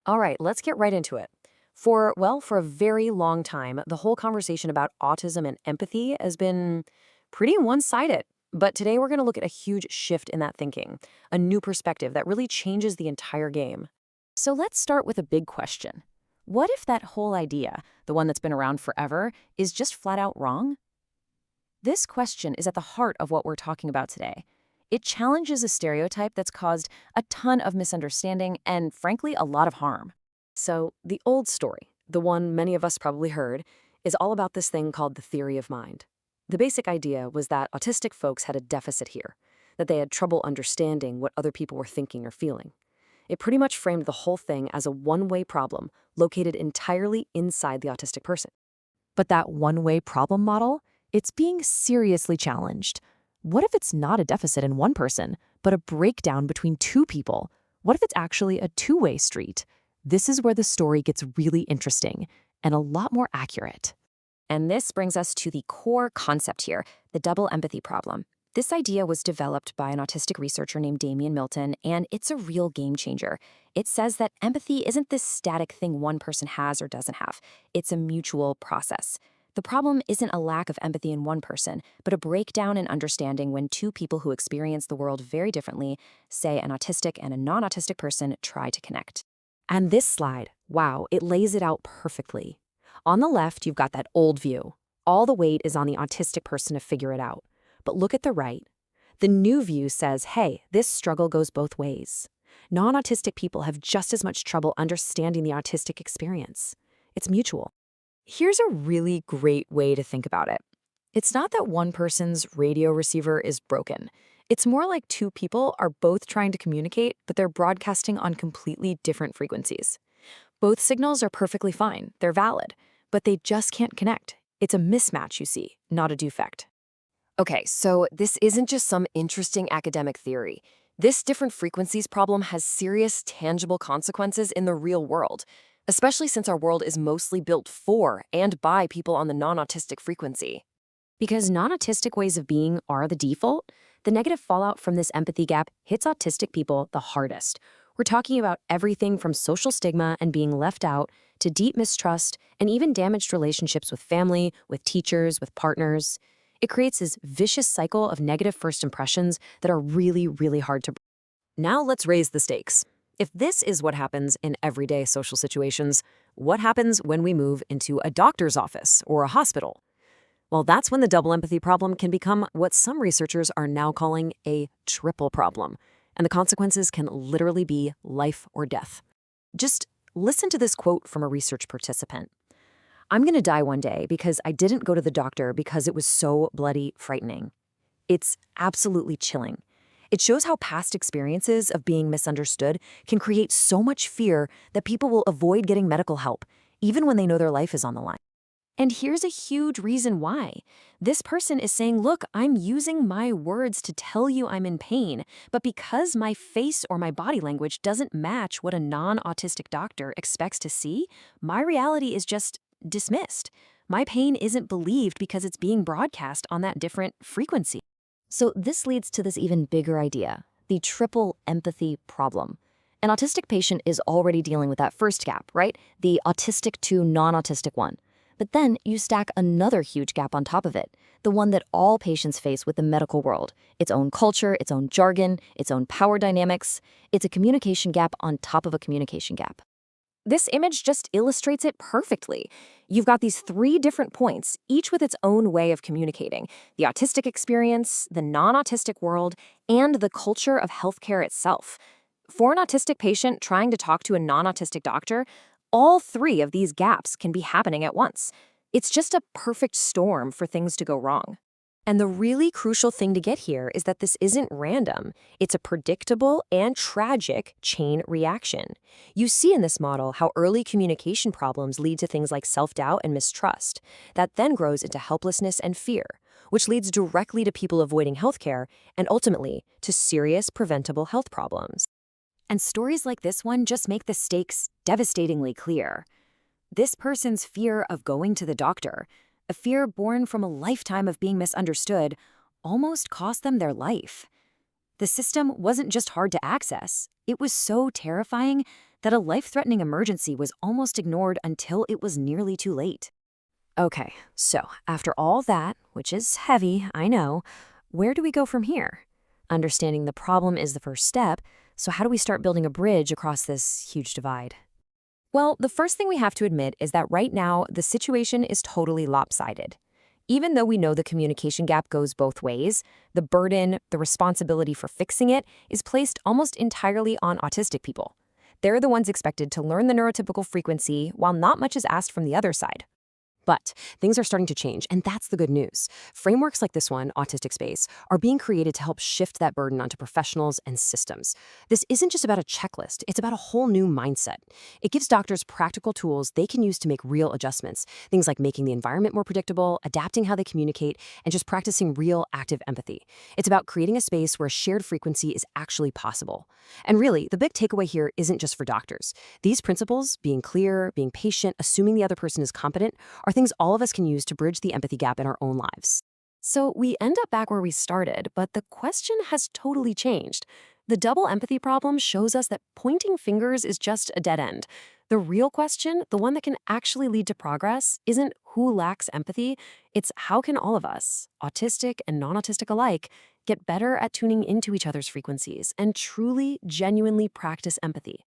All right, let's get right into it. For a very long time, the whole conversation about autism and empathy has been pretty one-sided. But today we're going to look at a huge shift in that thinking, a new perspective that really changes the entire game. So let's start with a big question. What if that whole idea, the one that's been around forever, is just flat out wrong? This question is at the heart of what we're talking about today. It challenges a stereotype that's caused a ton of misunderstanding and, frankly, a lot of harm. So, the old story, the one many of us probably heard, is all about this thing called the theory of mind. The basic idea was that autistic folks had a deficit here, that they had trouble understanding what other people were thinking or feeling. It pretty much framed the whole thing as a one-way problem located entirely inside the autistic person. But that one-way problem model, it's being seriously challenged. What if it's not a deficit in one person, but a breakdown between two people? What if it's actually a two-way street? This is where the story gets really interesting and a lot more accurate. And this brings us to the core concept here, the double empathy problem. This idea was developed by an autistic researcher named Damian Milton, and it's a real game changer. It says that empathy isn't this static thing one person has or doesn't have. It's a mutual process. The problem isn't a lack of empathy in one person, but a breakdown in understanding when two people who experience the world very differently, say an autistic and a non-autistic person, try to connect. And this slide, wow, it lays it out perfectly. On the left, you've got that old view. All the weight is on the autistic person to figure it out. But look at the right. The new view says, hey, this struggle goes both ways. Non-autistic people have just as much trouble understanding the autistic experience. It's mutual. Here's a really great way to think about it. It's not that one person's radio receiver is broken. It's more like two people are both trying to communicate, but they're broadcasting on completely different frequencies. Both signals are perfectly fine, they're valid, but they just can't connect. It's a mismatch, you see, not a defect. Okay, so this isn't just some interesting academic theory. This different frequencies problem has serious, tangible consequences in the real world, especially since our world is mostly built for and by people on the non-autistic frequency. Because non-autistic ways of being are the default, the negative fallout from this empathy gap hits autistic people the hardest. We're talking about everything from social stigma and being left out to deep mistrust and even damaged relationships with family, with teachers, with partners. It creates this vicious cycle of negative first impressions that are really, really hard to break. Now let's raise the stakes. If this is what happens in everyday social situations, what happens when we move into a doctor's office or a hospital? Well, that's when the double empathy problem can become what some researchers are now calling a triple problem, and the consequences can literally be life or death. Just listen to this quote from a research participant. I'm going to die one day because I didn't go to the doctor because it was so bloody frightening. It's absolutely chilling. It shows how past experiences of being misunderstood can create so much fear that people will avoid getting medical help, even when they know their life is on the line. And here's a huge reason why. This person is saying, look, I'm using my words to tell you I'm in pain, but because my face or my body language doesn't match what a non-autistic doctor expects to see, my reality is just dismissed. My pain isn't believed because it's being broadcast on that different frequency. So this leads to this even bigger idea, the triple empathy problem. An autistic patient is already dealing with that first gap, right? The autistic to non-autistic one. But then you stack another huge gap on top of it, the one that all patients face with the medical world. Its own culture, its own jargon, its own power dynamics. It's a communication gap on top of a communication gap. This image just illustrates it perfectly. You've got these three different points, each with its own way of communicating: the autistic experience, the non-autistic world, and the culture of healthcare itself. For an autistic patient trying to talk to a non-autistic doctor, all three of these gaps can be happening at once. It's just a perfect storm for things to go wrong. And the really crucial thing to get here is that this isn't random. It's a predictable and tragic chain reaction. You see in this model how early communication problems lead to things like self-doubt and mistrust. That then grows into helplessness and fear, which leads directly to people avoiding healthcare and ultimately to serious preventable health problems. And stories like this one just make the stakes devastatingly clear. This person's fear of going to the doctor, a fear born from a lifetime of being misunderstood, almost cost them their life. The system wasn't just hard to access. It was so terrifying that a life-threatening emergency was almost ignored until it was nearly too late. Okay, so after all that, which is heavy, I know, where do we go from here? Understanding the problem is the first step, so how do we start building a bridge across this huge divide? Well, the first thing we have to admit is that right now, the situation is totally lopsided. Even though we know the communication gap goes both ways, the burden, the responsibility for fixing it, is placed almost entirely on autistic people. They're the ones expected to learn the neurotypical frequency while not much is asked from the other side. But things are starting to change, and that's the good news. Frameworks like this one, Autistic Space, are being created to help shift that burden onto professionals and systems. This isn't just about a checklist, it's about a whole new mindset. It gives doctors practical tools they can use to make real adjustments, things like making the environment more predictable, adapting how they communicate, and just practicing real active empathy. It's about creating a space where shared frequency is actually possible. And really, the big takeaway here isn't just for doctors. These principles, being clear, being patient, assuming the other person is competent, are things all of us can use to bridge the empathy gap in our own lives. So we end up back where we started, but the question has totally changed. The double empathy problem shows us that pointing fingers is just a dead end. The real question, the one that can actually lead to progress, isn't who lacks empathy, it's how can all of us, autistic and non-autistic alike, get better at tuning into each other's frequencies and truly, genuinely practice empathy.